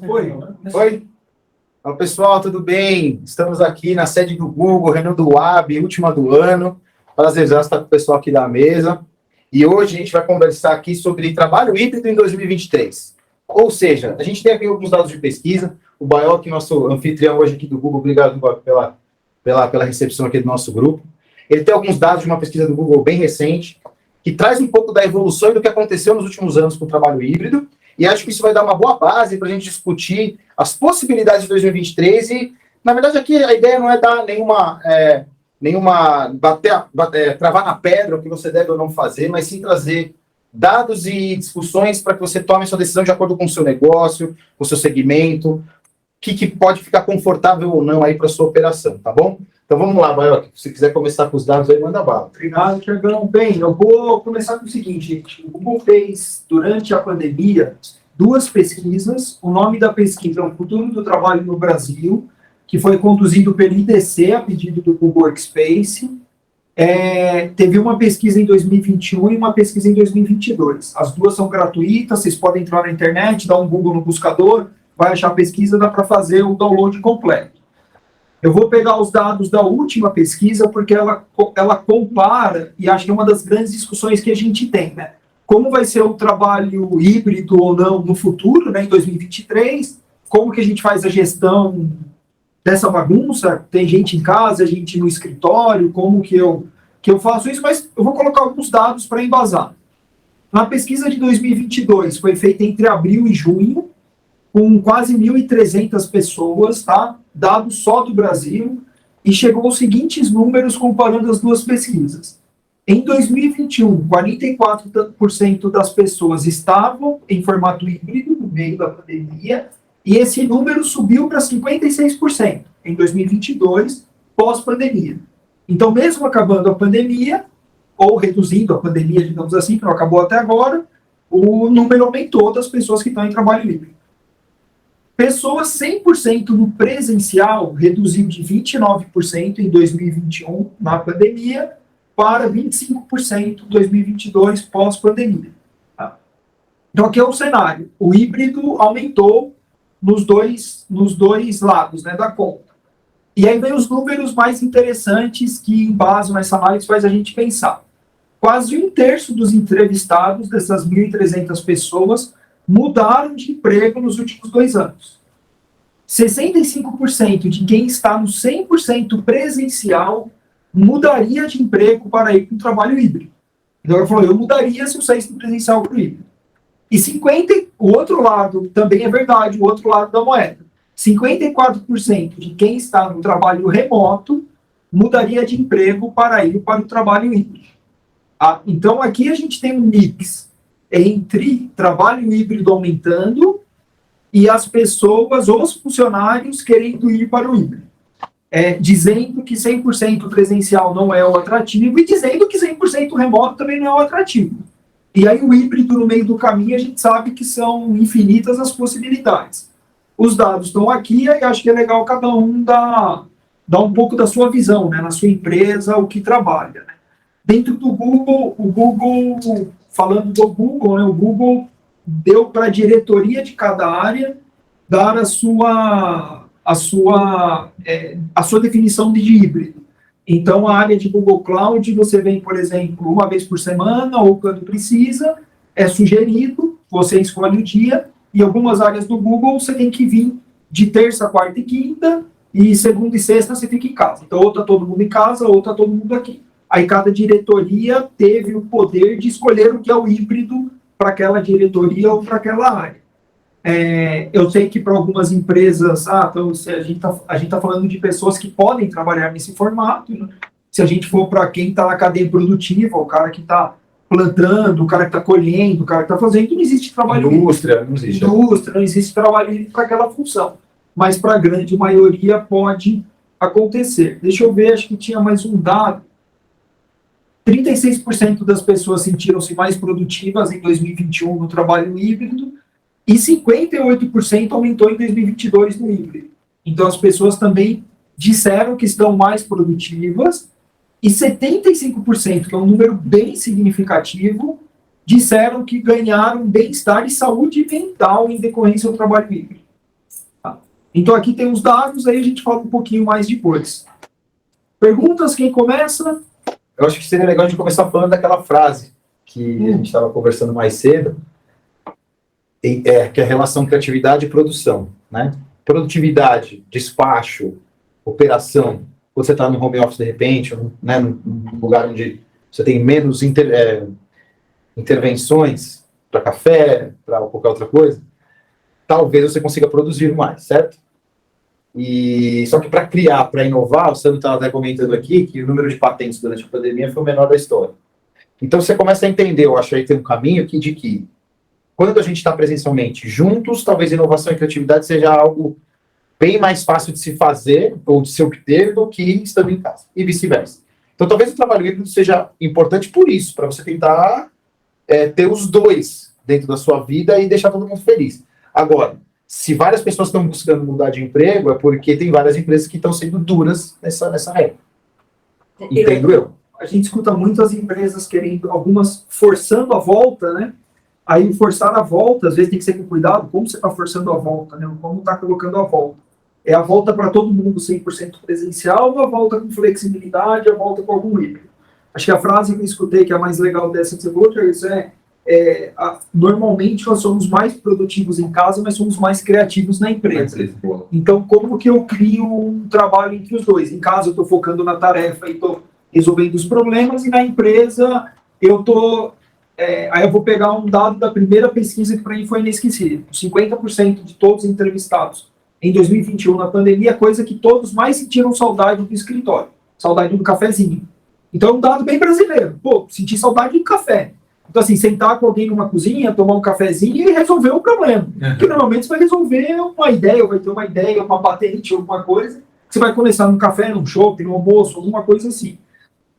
Foi. Oi? Olá, pessoal, tudo bem? Estamos aqui na sede do Google, reunião do UAB, última do ano. Prazer estar com o pessoal aqui da mesa. E hoje a gente vai conversar aqui sobre trabalho híbrido em 2023. Ou seja, a gente tem aqui alguns dados de pesquisa. O Baioc, nosso anfitrião hoje aqui do Google, obrigado pela recepção aqui do nosso grupo. Ele tem alguns dados de uma pesquisa do Google bem recente, que traz um pouco da evolução e do que aconteceu nos últimos anos com o trabalho híbrido. E acho que isso vai dar uma boa base para a gente discutir as possibilidades de 2023. E, na verdade, aqui a ideia não é dar travar na pedra o que você deve ou não fazer, mas sim trazer dados e discussões para que você tome sua decisão de acordo com o seu negócio, com o seu segmento, o que pode ficar confortável ou não aí para a sua operação, tá bom? Então vamos lá, Baioc. Se você quiser começar com os dados aí, manda bala. Obrigado, Tiagão. Bem, eu vou começar com o seguinte, gente. O Google fez, durante a pandemia, 2 pesquisas. O nome da pesquisa é o Futuro do Trabalho no Brasil, que foi conduzido pelo IDC, a pedido do Google Workspace. Teve uma pesquisa em 2021 e uma pesquisa em 2022. As 2 são gratuitas, vocês podem entrar na internet, dar um Google no buscador, vai achar a pesquisa, dá para fazer o download completo. Eu vou pegar os dados da última pesquisa, porque ela compara, e acho que é uma das grandes discussões que a gente tem, né? Como vai ser o trabalho híbrido ou não no futuro, né, em 2023? Como que a gente faz a gestão dessa bagunça? Tem gente em casa, gente no escritório, como que eu faço isso? Mas eu vou colocar alguns dados para embasar. Na pesquisa de 2022, foi feita entre abril e junho, com quase 1.300 pessoas, tá? Dados só do Brasil, e chegou aos seguintes números comparando as 2 pesquisas. Em 2021, 44% das pessoas estavam em formato híbrido no meio da pandemia, e esse número subiu para 56% em 2022, pós-pandemia. Então, mesmo acabando a pandemia, ou reduzindo a pandemia, digamos assim, que não acabou até agora, o número aumentou das pessoas que estão em trabalho híbrido. Pessoas 100% no presencial reduziu de 29% em 2021, na pandemia, para 25% em 2022, pós-pandemia. Tá? Então, aqui é o cenário. O híbrido aumentou nos dois lados, né, da conta. E aí vem os números mais interessantes que embasam essa análise, faz a gente pensar. Quase 1/3 dos entrevistados, dessas 1.300 pessoas, mudaram de emprego nos últimos 2 anos. 65% de quem está no 100% presencial mudaria de emprego para ir para um trabalho híbrido. Então, eu falei, eu mudaria se eu saísse do presencial para o híbrido. E o outro lado também é verdade, o outro lado da moeda. 54% de quem está no trabalho remoto mudaria de emprego para ir para o trabalho híbrido. Então, aqui a gente tem um mix entre trabalho híbrido aumentando e as pessoas, os funcionários, querendo ir para o híbrido. Dizendo que 100% presencial não é o atrativo e dizendo que 100% remoto também não é o atrativo. E aí o híbrido no meio do caminho, a gente sabe que são infinitas as possibilidades. Os dados estão aqui e acho que é legal cada um dar um pouco da sua visão, né, na sua empresa, o que trabalha, né? Dentro do Google, falando do Google, né, o Google deu para a diretoria de cada área dar a sua definição de híbrido. Então, a área de Google Cloud, você vem, por exemplo, uma vez por semana, ou quando precisa, é sugerido, você escolhe o dia, e algumas áreas do Google você tem que vir de terça, quarta e quinta, e segunda e sexta você fica em casa. Então, ou está todo mundo em casa, ou está todo mundo aqui. Aí cada diretoria teve o poder de escolher o que é o híbrido para aquela diretoria ou para aquela área. Eu sei que para algumas empresas, então, se a gente tá falando de pessoas que podem trabalhar nesse formato, né? Se a gente for para quem está na cadeia produtiva, o cara que está plantando, o cara que está colhendo, o cara que está fazendo, não existe trabalho Indústria, não existe. Não existe trabalho para aquela função. Mas para a grande maioria pode acontecer. Deixa eu ver, acho que tinha mais um dado. 36% das pessoas sentiram-se mais produtivas em 2021 no trabalho híbrido e 58% aumentou em 2022 no híbrido. Então, as pessoas também disseram que estão mais produtivas e 75%, que é um número bem significativo, disseram que ganharam bem-estar e saúde mental em decorrência do trabalho híbrido. Então aqui tem os dados, aí a gente fala um pouquinho mais depois. Perguntas, quem começa? Eu acho que seria legal a gente começar falando daquela frase que a gente estava conversando mais cedo, que é a relação criatividade e produção, né? Produtividade, despacho, operação. Quando você está no home office de repente, né, num lugar onde você tem menos intervenções para café, para qualquer outra coisa, talvez você consiga produzir mais, certo? E só que para criar, para inovar, o Sandro estava até comentando aqui que o número de patentes durante a pandemia foi o menor da história. Então você começa a entender, eu acho aí tem um caminho aqui de que quando a gente está presencialmente juntos, talvez inovação e criatividade seja algo bem mais fácil de se fazer ou de se obter do que estando em casa, e vice-versa. Então talvez o trabalho híbrido seja importante por isso, para você tentar ter os dois dentro da sua vida e deixar todo mundo feliz. Agora, se várias pessoas estão buscando mudar de emprego, é porque tem várias empresas que estão sendo duras nessa regra. Entendo eu. A gente escuta muito as empresas querendo, algumas forçando a volta, né? Aí forçar a volta, às vezes tem que ser com cuidado, como você está forçando a volta, né? Como está colocando a volta. É a volta para todo mundo 100% presencial, ou a volta com flexibilidade, a volta com algum híbrido? Acho que a frase que eu escutei, que é a mais legal dessa que você falou, normalmente nós somos mais produtivos em casa, mas somos mais criativos na empresa. Então, como que eu crio um trabalho entre os dois? Em casa eu estou focando na tarefa e estou resolvendo os problemas, e na empresa eu estou... aí eu vou pegar um dado da primeira pesquisa que para mim foi inesquecível. 50% de todos os entrevistados em 2021, na pandemia, a coisa que todos mais sentiram saudade do escritório, saudade do cafezinho. Então é um dado bem brasileiro. Pô, sentir saudade do café. Então, assim, sentar com alguém numa cozinha, tomar um cafezinho e resolver o problema. Porque normalmente você vai resolver uma ideia, ou vai ter uma ideia, uma patente, alguma coisa, que você vai começar num café, num shopping, no almoço, alguma coisa assim.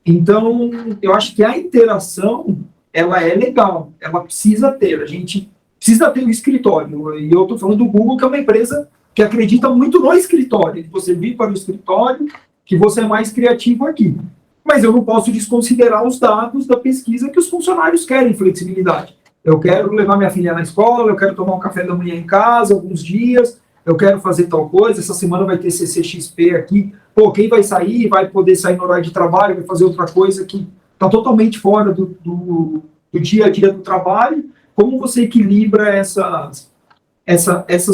Então, eu acho que a interação, ela é legal, ela precisa ter. A gente precisa ter um escritório. E eu estou falando do Google, que é uma empresa que acredita muito no escritório, que você vir para o escritório, que você é mais criativo aqui. Mas eu não posso desconsiderar os dados da pesquisa que os funcionários querem flexibilidade. Eu quero levar minha filha na escola, eu quero tomar um café da manhã em casa alguns dias, eu quero fazer tal coisa, essa semana vai ter CCXP aqui. Pô, quem vai sair, vai poder sair no horário de trabalho, vai fazer outra coisa que está totalmente fora do dia a dia do trabalho. Como você equilibra essas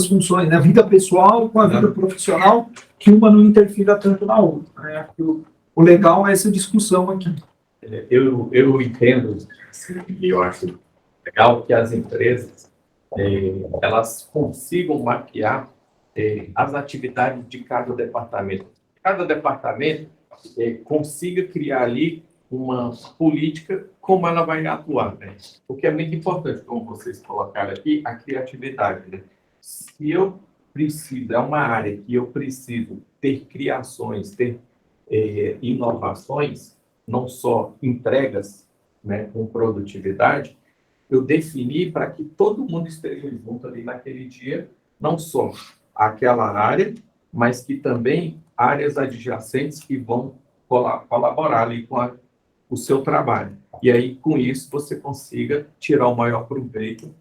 funções, né? A vida pessoal com a vida profissional, que uma não interfira tanto na outra, né? O legal é essa discussão aqui. Eu entendo, e eu acho legal que as empresas elas consigam mapear as atividades de cada departamento. Cada departamento consiga criar ali uma política como ela vai atuar, né? Porque é muito importante, como vocês colocaram aqui, a criatividade, né? Se eu preciso, é uma área que eu preciso ter criações, ter inovações, não só entregas, né, com produtividade, eu defini para que todo mundo esteja junto ali naquele dia, não só aquela área, mas que também áreas adjacentes que vão colaborar ali com o seu trabalho. E aí, com isso, você consiga tirar o maior proveito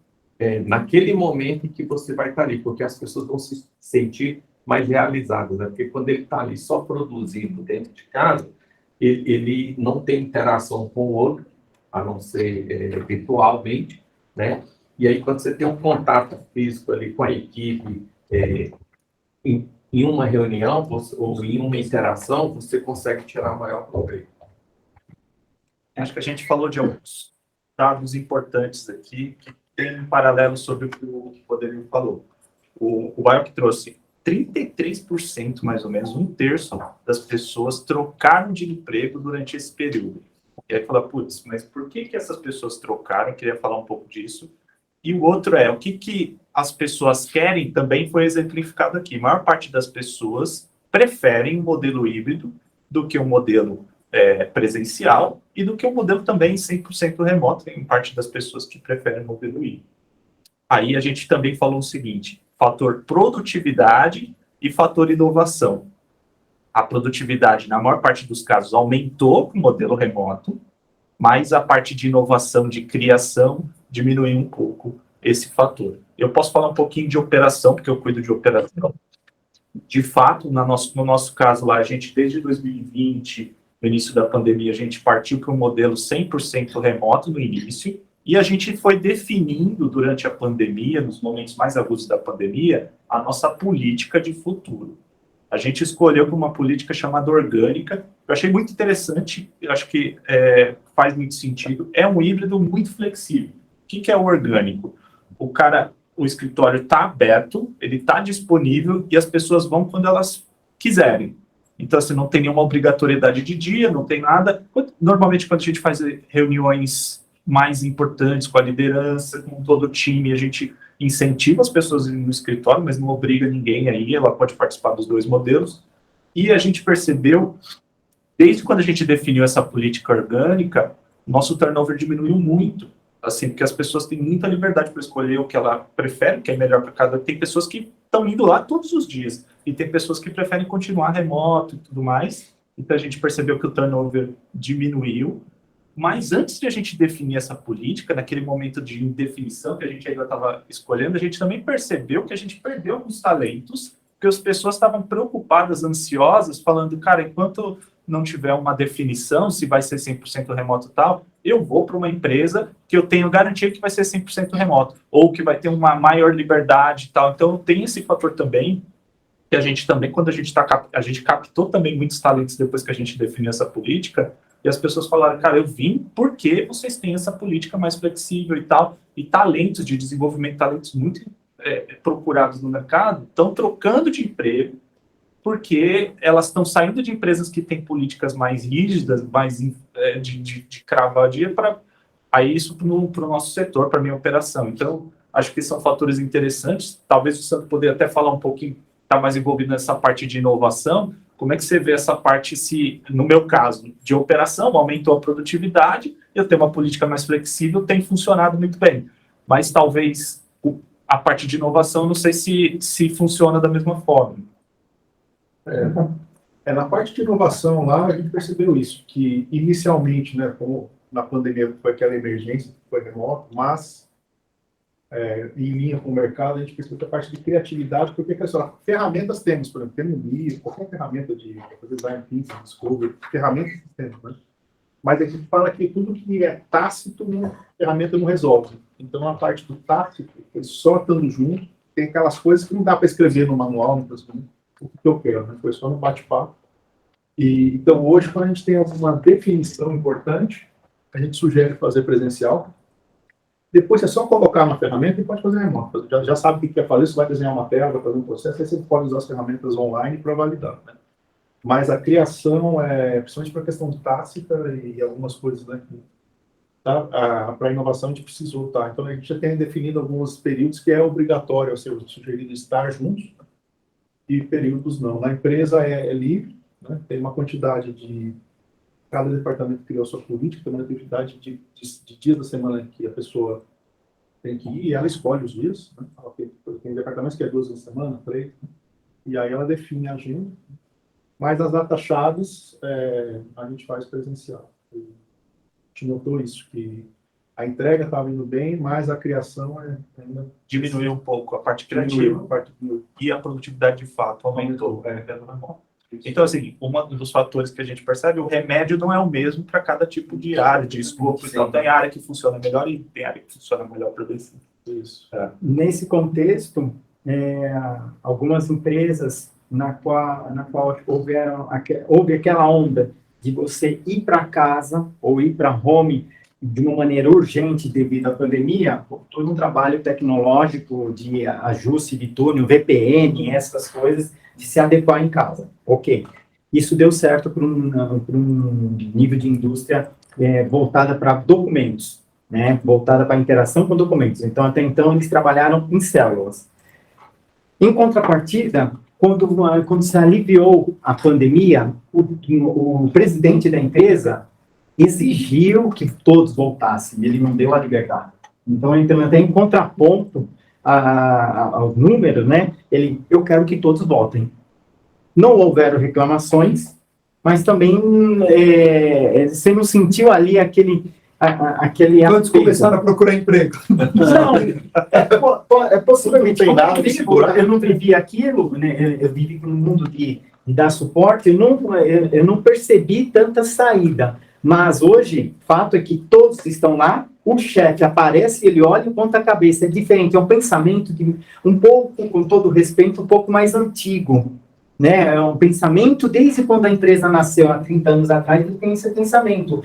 naquele momento em que você vai estar ali, porque as pessoas vão se sentir mais realizadas, né? Porque quando ele está ali só produzindo dentro de casa, ele não tem interação com o outro, a não ser virtualmente, né? E aí, quando você tem um contato físico ali com a equipe, em uma reunião ou em uma interação, você consegue tirar maior proveito. Acho que a gente falou de alguns dados importantes aqui, que tem um paralelo sobre o que o Rodrigo falou. O Baioc trouxe 33%, mais ou menos, 1/3 das pessoas trocaram de emprego durante esse período. E aí fala, putz, mas por que essas pessoas trocaram? Eu queria falar um pouco disso. E o outro o que as pessoas querem também foi exemplificado aqui. A maior parte das pessoas preferem um modelo híbrido do que um modelo presencial e do que um modelo também 100% remoto. Tem parte das pessoas que preferem o modelo híbrido. Aí a gente também falou o seguinte, fator produtividade e fator inovação. A produtividade, na maior parte dos casos, aumentou com o modelo remoto, mas a parte de inovação, de criação, diminuiu um pouco esse fator. Eu posso falar um pouquinho de operação, porque eu cuido de operação. de fato, no nosso caso lá, a gente, desde 2020, no início da pandemia, a gente partiu para um modelo 100% remoto no início, e a gente foi definindo durante a pandemia, nos momentos mais agudos da pandemia, a nossa política de futuro. A gente escolheu uma política chamada orgânica. Eu achei muito interessante, eu acho que faz muito sentido. É um híbrido muito flexível. O que é o orgânico? O escritório está aberto, ele está disponível e as pessoas vão quando elas quiserem. Então, assim, não tem nenhuma obrigatoriedade de dia, não tem nada. Normalmente, quando a gente faz reuniões mais importantes com a liderança, com todo o time, a gente incentiva as pessoas a ir no escritório, mas não obriga ninguém a ir, ela pode participar dos dois modelos. E a gente percebeu, desde quando a gente definiu essa política orgânica, nosso turnover diminuiu muito, assim, porque as pessoas têm muita liberdade para escolher o que ela prefere, o que é melhor para cada. Tem pessoas que estão indo lá todos os dias, e tem pessoas que preferem continuar remoto e tudo mais. Então a gente percebeu que o turnover diminuiu. Mas antes de a gente definir essa política, naquele momento de indefinição que a gente ainda estava escolhendo, a gente também percebeu que a gente perdeu alguns talentos, porque as pessoas estavam preocupadas, ansiosas, falando, cara, enquanto não tiver uma definição, se vai ser 100% remoto e tal, eu vou para uma empresa que eu tenho garantia que vai ser 100% remoto, ou que vai ter uma maior liberdade e tal. Então tem esse fator também, que a gente também, quando a gente captou também muitos talentos depois que a gente definiu essa política, e as pessoas falaram, cara, eu vim porque vocês têm essa política mais flexível e tal, e talentos de desenvolvimento, talentos muito procurados no mercado, estão trocando de emprego, porque elas estão saindo de empresas que têm políticas mais rígidas, mais de cravar dia, para aí isso para o nosso setor, para a minha operação. Então, acho que são fatores interessantes. Talvez o Sandro poderia até falar um pouquinho, está mais envolvido nessa parte de inovação. Como é que você vê essa parte, se, no meu caso, de operação, aumentou a produtividade, eu tenho uma política mais flexível, tem funcionado muito bem. Mas talvez a parte de inovação, não sei se funciona da mesma forma. Na parte de inovação lá, a gente percebeu isso, que inicialmente, né, como na pandemia foi aquela emergência, foi remoto, mas em linha com o mercado, a gente percebeu que a parte de criatividade, porque ferramentas temos, por exemplo, temos um livro, qualquer ferramenta de design thinking, discovery, ferramentas temos, né? Mas a gente fala que tudo que é tácito, a ferramenta não resolve. Então, a parte do tácito, só estando junto, tem aquelas coisas que não dá para escrever no manual, o que eu quero, né? Foi só no bate-papo. Então, hoje, quando a gente tem alguma definição importante, a gente sugere fazer presencial. Depois é só colocar na ferramenta e pode fazer remoto. Já sabe o que quer fazer, você vai desenhar uma tela, vai fazer um processo, aí você pode usar as ferramentas online para validar, né? Mas a criação, principalmente para a questão tácita e algumas coisas, né, para a inovação a gente precisou, tá? Então a gente já tem definido alguns períodos que é obrigatório, ou seja, sugerido estar juntos, e períodos não. Na empresa é livre, né? Tem uma quantidade de... Cada departamento criou sua política, tem uma quantidade de dias da semana que a pessoa tem que ir, e ela escolhe os dias, né? Tem departamentos que é 2 vezes na semana, 3, né? E aí ela define a agenda. Mas as datas-chaves a gente faz presencial. A gente notou isso, que a entrega estava indo bem, mas a criação ainda... Diminuiu um pouco a parte criativa, e a produtividade de fato aumentou. Então, assim, um dos fatores que a gente percebe, o remédio não é o mesmo para cada tipo de área, de escopo. Então, tem área que funciona melhor e tem área que funciona melhor para isso. Nesse contexto, algumas empresas na qual houve aquela onda de você ir para casa ou ir para home de uma maneira urgente devido à pandemia, todo um trabalho tecnológico de ajuste de túnel, VPN, essas coisas, de se adequar em casa. Ok. Isso deu certo para um nível de indústria voltada para documentos, né? Voltada para interação com documentos. Então, até então, eles trabalharam em células. Em contrapartida, quando se aliviou a pandemia, o presidente da empresa exigiu que todos voltassem, ele não deu a liberdade. Então até em contraponto aos números, né, eu quero que todos voltem. Não houveram reclamações, mas também você não sentiu ali aquele Quantos apego. começaram a procurar emprego? Não, possivelmente Não tem nada como de eu seguro. eu não vivi aquilo, né? Eu vivi no mundo de dar suporte, eu não percebi tanta saída. Mas hoje, fato é que todos estão lá, o chefe aparece, ele olha e ponta a cabeça. É diferente, é um pensamento um pouco, com todo respeito, um pouco mais antigo. Né? É um pensamento, desde quando a empresa nasceu, há 30 anos atrás, ele tem esse pensamento.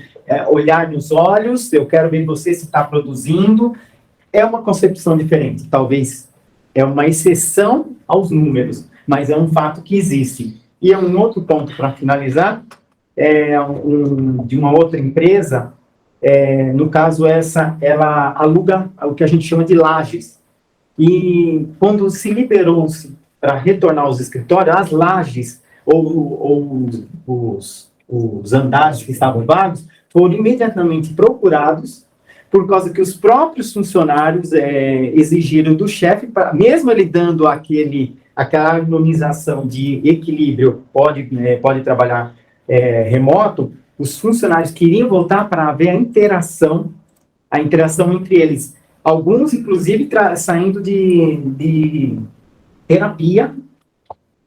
Olhar nos olhos, eu quero ver você se está produzindo. É uma concepção diferente, talvez é uma exceção aos números, mas é um fato que existe. E é um outro ponto para finalizar, de uma outra empresa, no caso ela aluga o que a gente chama de lajes. E quando se liberou-se para retornar aos escritórios, as lajes ou os andares que estavam vagos foram imediatamente procurados, por causa que os próprios funcionários exigiram do chefe, mesmo ele dando aquela harmonização de equilíbrio, pode trabalhar remoto, os funcionários queriam voltar para ver a interação entre eles. Alguns, inclusive, saindo de terapia,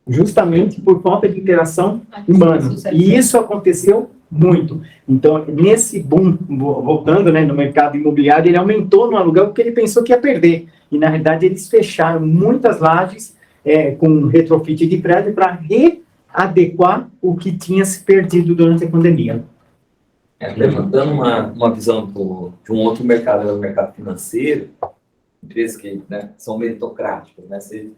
justamente por falta de interação humana. E isso aconteceu muito. Então, nesse boom, voltando, né, no mercado imobiliário, ele aumentou no aluguel porque ele pensou que ia perder. E, na realidade, eles fecharam muitas lajes com retrofit de prédio para readequar o que tinha se perdido durante a pandemia. Levantando uma visão de um outro mercado, o mercado financeiro, empresas que, né, são meritocráticas, né? Você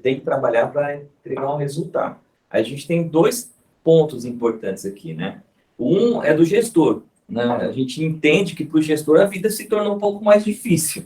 tem que trabalhar para entregar um resultado. A gente tem dois pontos importantes aqui, né? Um é do gestor, né? A gente entende que para o gestor a vida se tornou um pouco mais difícil,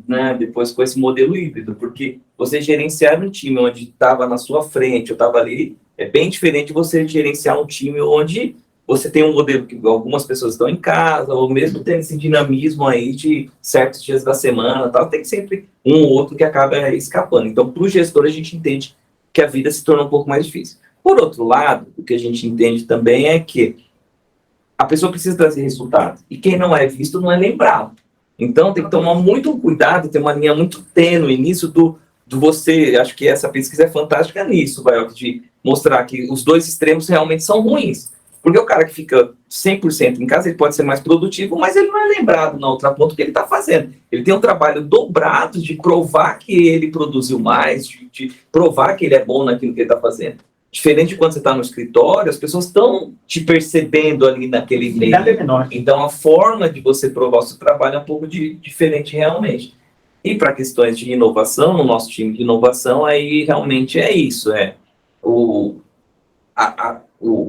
né? Depois com esse modelo híbrido, porque você gerenciar um time onde estava na sua frente, eu estava ali, é bem diferente de você gerenciar um time onde você tem um modelo que algumas pessoas estão em casa, ou mesmo tem esse dinamismo aí de certos dias da semana, tal, tem sempre um ou outro que acaba escapando. Então, para o gestor, a gente entende que a vida se torna um pouco mais difícil. Por outro lado, o que a gente entende também é que a pessoa precisa trazer resultado, e quem não é visto não é lembrado. Então, tem que tomar muito cuidado, ter uma linha muito tênue nisso do você, acho que essa pesquisa é fantástica nisso, de mostrar que os dois extremos realmente são ruins. Porque o cara que fica 100% em casa, ele pode ser mais produtivo, mas ele não é lembrado na outra ponta que ele está fazendo. Ele tem um trabalho dobrado de provar que ele produziu mais, de provar que ele é bom naquilo que ele está fazendo. Diferente de quando você está no escritório, as pessoas estão te percebendo ali naquele meio. Então, a forma de você provar o seu trabalho é um pouco diferente realmente. E para questões de inovação, no nosso time de inovação, aí realmente é isso.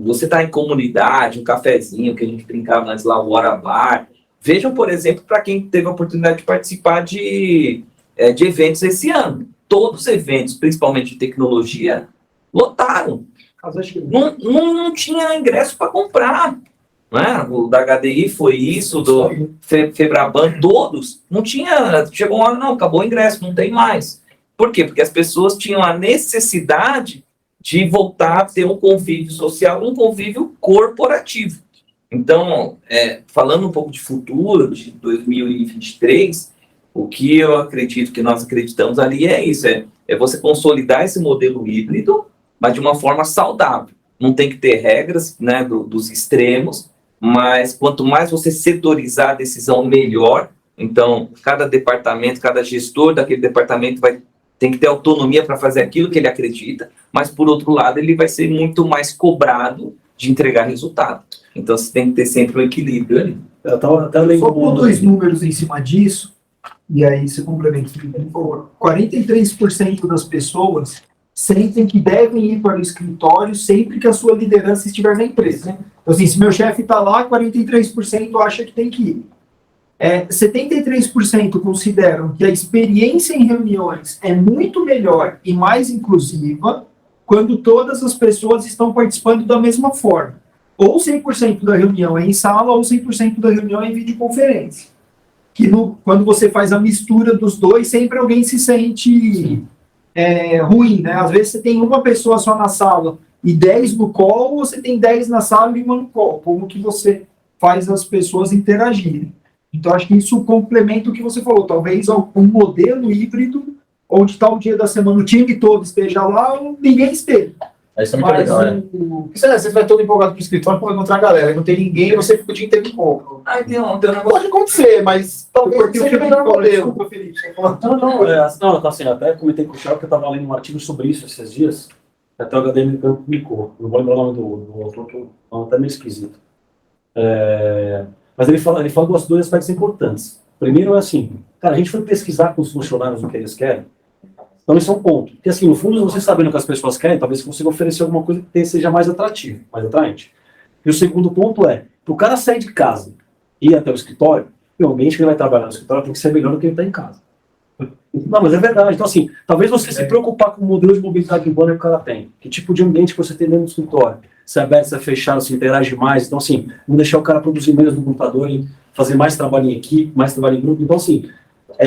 Você está em comunidade, um cafezinho que a gente brincava antes lá, o Hora Bar. Vejam, por exemplo, para quem teve a oportunidade de participar de eventos esse ano. Todos os eventos, principalmente de tecnologia, lotaram. Não tinha ingresso para comprar. Né? O da HDI foi isso, do Febraban, todos. Não tinha, chegou uma hora, não, acabou o ingresso, não tem mais. Por quê? Porque as pessoas tinham a necessidade de voltar a ter um convívio social, um convívio corporativo. Então, falando um pouco de futuro, de 2023, o que eu acredito, que nós acreditamos ali é isso, é você consolidar esse modelo híbrido, mas de uma forma saudável. Não tem que ter regras, né, dos extremos, mas quanto mais você setorizar a decisão, melhor. Então, cada departamento, cada gestor daquele departamento tem que ter autonomia para fazer aquilo que ele acredita, mas, por outro lado, ele vai ser muito mais cobrado de entregar resultado. Então, você tem que ter sempre um equilíbrio ali. Só pôr dois números em cima disso, e aí você complementa. 43% das pessoas sentem que devem ir para o escritório sempre que a sua liderança estiver na empresa. Então, assim, se meu chefe está lá, 43% acha que tem que ir. 73% consideram que a experiência em reuniões é muito melhor e mais inclusiva quando todas as pessoas estão participando da mesma forma. Ou 100% da reunião é em sala, ou 100% da reunião é em videoconferência. Quando você faz a mistura dos dois, sempre alguém se sente ruim, né? Às vezes você tem uma pessoa só na sala e 10 no call, ou você tem 10 na sala e uma no call. Como que você faz as pessoas interagirem? Então, acho que isso complementa o que você falou. Talvez um modelo híbrido, onde tal dia da semana o time todo esteja lá ou ninguém esteja. Isso é muito Mas legal, né? Você vai todo empolgado pro escritório para encontrar a galera, não tem ninguém, você fica o dia inteiro em pouco. Ah, tem um negócio. Pode acontecer, mas talvez seja o melhor modelo. Desculpa, Felipe. você Não, não, assim, até comentei com o Thiago que eu estava lendo um artigo sobre isso esses dias, até o HD me publicou, não vou lembrar o nome do autor, que é até meio esquisito. Mas ele fala dois aspectos importantes. Primeiro é assim, cara, a gente foi pesquisar com os funcionários o que eles querem, então isso é um ponto. Porque assim, no fundo, você sabendo o que as pessoas querem, talvez você consiga oferecer alguma coisa que seja mais atrativo, mais atraente. E o segundo ponto é, para o cara sair de casa e ir até o escritório, o ambiente que ele vai trabalhar no escritório tem que ser melhor do que ele está em casa. Não, mas é verdade. Então, assim, talvez você se preocupar com o modelo de mobilidade urbana que o cara tem. Que tipo de ambiente que você tem dentro do escritório. Se é aberto, se é fechado, se interage mais. Então, assim, não deixar o cara produzir menos no computador e fazer mais trabalho em equipe, mais trabalho em grupo. Então, assim,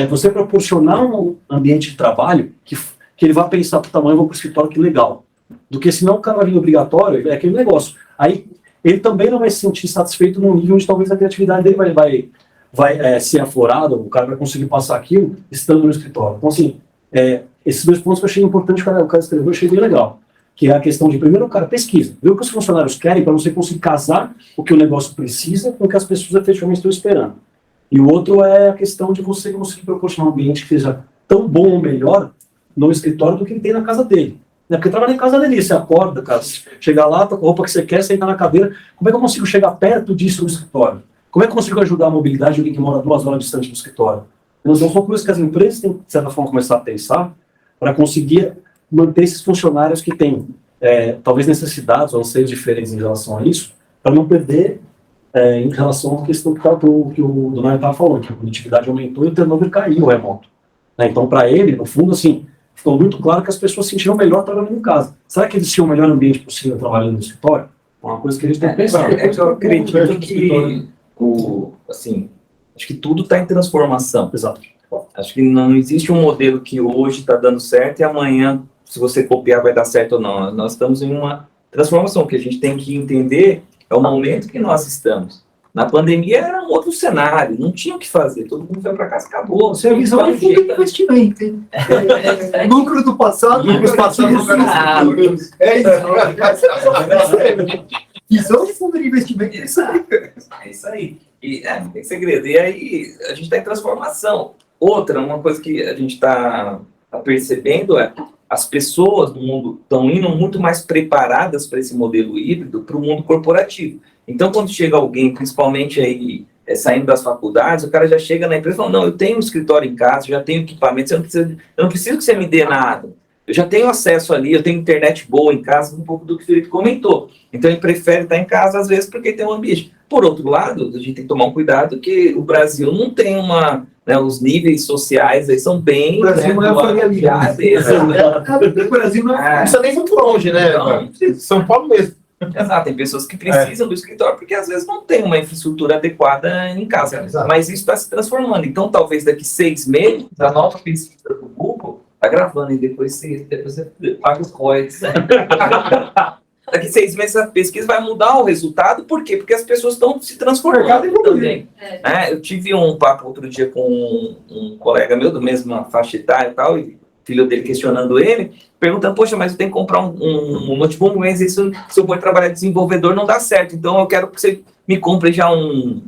você proporcionar um ambiente de trabalho que ele vai pensar pro tamanho, vou pro escritório, que legal. Do que senão o cara vai vir obrigatório, é aquele negócio. Aí, ele também não vai se sentir satisfeito num nível onde talvez a criatividade dele vai ser aflorado, o cara vai conseguir passar aquilo estando no escritório. Então, assim, esses dois pontos que eu achei importante que o cara escreveu, eu achei bem legal. Que é a questão de, primeiro, o cara pesquisa, ver o que os funcionários querem para você conseguir casar o que o negócio precisa com o que as pessoas efetivamente estão esperando. E o outro é a questão de você conseguir proporcionar um ambiente que seja tão bom ou melhor no escritório do que ele tem na casa dele. Porque trabalhar em casa dele, você acorda, cara, chega lá, tá com a roupa que você quer, sentar na cadeira, como é que eu consigo chegar perto disso no escritório? Como é que eu consigo ajudar a mobilidade de alguém que mora 2 horas distante do escritório? Então, são coisas que as empresas têm, de certa forma, começar a pensar para conseguir manter esses funcionários que têm, talvez, necessidades ou anseios diferentes em relação a isso, para não perder em relação à questão que o Donato estava falando, que a produtividade aumentou e o turnover caiu, o remoto. Então, para ele, no fundo, assim, ficou muito claro que as pessoas se sentiram melhor trabalhando em casa. Será que eles tinham o melhor ambiente possível trabalhando no escritório? É uma coisa que eles têm que pensar. Que eu acredito que assim, acho que tudo está em transformação. Exato. Acho que não existe um modelo que hoje está dando certo e amanhã, se você copiar, vai dar certo ou não. Nós estamos em uma transformação. O que a gente tem que entender é o momento que nós estamos. Na pandemia era um outro cenário, não tinha o que fazer, todo mundo foi para casa, acabou. Você é a visão de fundo de investimento, hein? Lucro do passado, lucro do passado. É isso. Visão de fundo de investimento, é isso aí. É isso aí. E não tem segredo. E aí a gente está em transformação. Outra, uma coisa que a gente está percebendo é as pessoas do mundo estão indo muito mais preparadas para esse modelo híbrido para o mundo corporativo. Então, quando chega alguém, principalmente aí saindo das faculdades, o cara já chega na empresa e fala, não, eu tenho um escritório em casa, já tenho equipamento, eu não preciso que você me dê nada. Eu já tenho acesso ali, eu tenho internet boa em casa, um pouco do que o Felipe comentou. Então, ele prefere estar em casa, às vezes, porque tem um ambiente. Por outro lado, a gente tem que tomar um cuidado que o Brasil não tem os níveis sociais aí são bem... O Brasil não é a Faria Lima. O Brasil não Não precisa nem muito longe, né? São Paulo mesmo. Exato, tem pessoas que precisam do escritório porque às vezes não tem uma infraestrutura adequada em casa. Exato. Mas isso está se transformando. Então, talvez daqui 6 meses, a nova pesquisa do Google está gravando e depois você paga os royalties. Daqui 6 meses a pesquisa vai mudar o resultado. Por quê? Porque as pessoas estão se transformando também. Eu tive um papo outro dia com um colega meu, da mesma faixa etária e tal, e filho dele questionando ele, perguntando, poxa, mas eu tenho que comprar um notebook, mas isso, se eu for trabalhar de desenvolvedor não dá certo, então eu quero que você me compre já um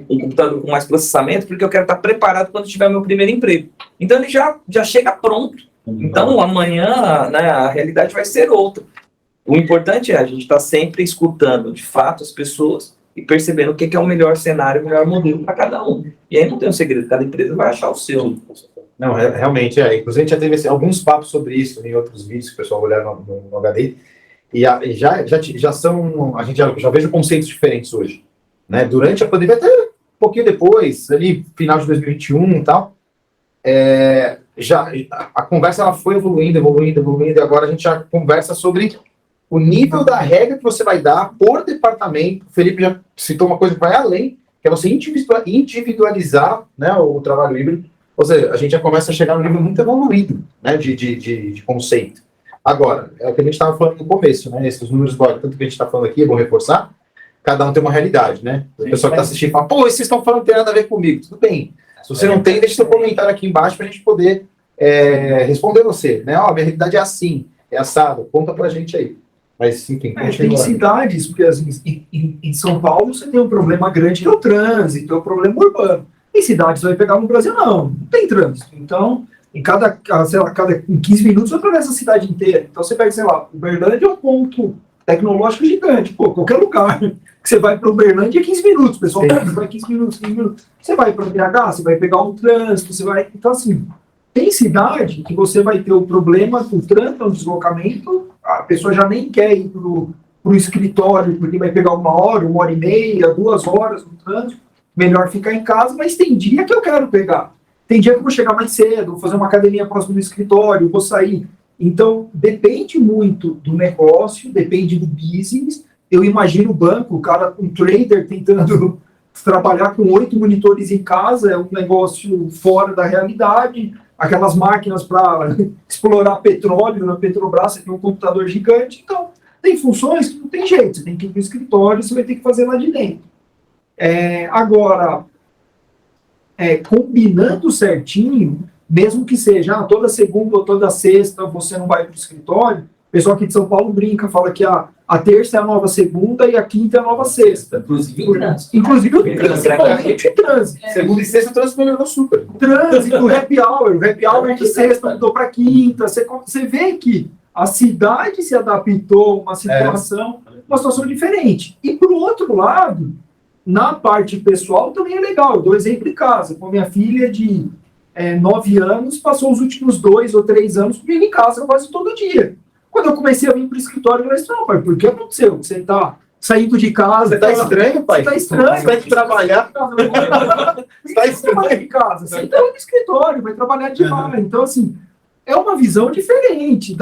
computador com mais processamento, porque eu quero estar preparado quando tiver meu primeiro emprego. Então ele já chega pronto. Então amanhã, né, a realidade vai ser outra. O importante é a gente estar sempre escutando, de fato, as pessoas e percebendo o que é o melhor cenário, o melhor modelo para cada um. E aí não tem um segredo, cada empresa vai achar o seu. Não, realmente é. Inclusive, a gente já teve alguns papos sobre isso em outros vídeos que o pessoal olhar no HD. E já são. A gente já vejo conceitos diferentes hoje. Né? Durante a pandemia, até um pouquinho depois, ali, final de 2021 e tal, a conversa ela foi evoluindo, e agora a gente já conversa sobre o nível da regra que você vai dar por departamento. O Felipe já citou uma coisa que vai além, que é você individualizar, né, o trabalho híbrido. Ou seja, a gente já começa a chegar num nível muito evoluído, né, de conceito. Agora, é o que a gente estava falando no começo, né, esses números, tanto que a gente está falando aqui, é bom reforçar, cada um tem uma realidade, né? O pessoal que está assistindo fala, pô, vocês estão falando que tem nada a ver comigo. Tudo bem. Se você não tem, deixa seu comentário aqui embaixo para a gente poder responder você, né? Ó, minha realidade é assim, é assado. Conta pra gente aí. Mas, enfim, tem cidades, porque assim, em São Paulo você tem um problema grande que é o trânsito, é o problema urbano. Em cidades você vai pegar no Brasil, não tem trânsito. Então, em 15 minutos você atravessa a cidade inteira. Então você pega, sei lá, Uberlândia é um ponto tecnológico gigante. Pô, qualquer lugar que você vai para Uberlândia é 15 minutos, pessoal. Você vai 15 minutos. Você vai para BH, você vai pegar um trânsito, você vai. Então, assim, tem cidade que você vai ter o problema com o trânsito, o deslocamento, a pessoa já nem quer ir para o escritório, porque vai pegar 1 hora, 1 hora e meia, 2 horas no trânsito. Melhor ficar em casa, mas tem dia que eu quero pegar. Tem dia que eu vou chegar mais cedo, vou fazer uma academia próximo do escritório, vou sair. Então, depende muito do negócio, depende do business. Eu imagino o banco, o cara, um trader tentando trabalhar com 8 monitores em casa, é um negócio fora da realidade. Aquelas máquinas para explorar petróleo na Petrobras, você tem um computador gigante. Então, tem funções que não tem jeito. Você tem que ir para o escritório, você vai ter que fazer lá de dentro. Agora, combinando certinho, mesmo que seja toda segunda ou toda sexta você não vai para o escritório, o pessoal aqui de São Paulo brinca, fala que a terça é a nova segunda e a quinta é a nova sexta. Inclusive o trânsito. Inclusive o trânsito. Segunda e sexta o trânsito melhorou super. Trânsito, o happy hour de sexta mudou para quinta. Você vê que a cidade se adaptou a uma situação diferente. E, por outro lado, na parte pessoal também é legal. Eu dou exemplo em casa. Com minha filha de 9 anos, passou os últimos 2 ou 3 anos comigo em casa quase todo dia. Quando eu comecei a vir para o escritório, eu falei, não, pai, por que aconteceu? Você está saindo de casa. Você está estranho, pai? Você está estranho. Você vai trabalhar. Você está estranho de casa. Você está no escritório, vai trabalhar de lá. Então, assim, é uma visão diferente.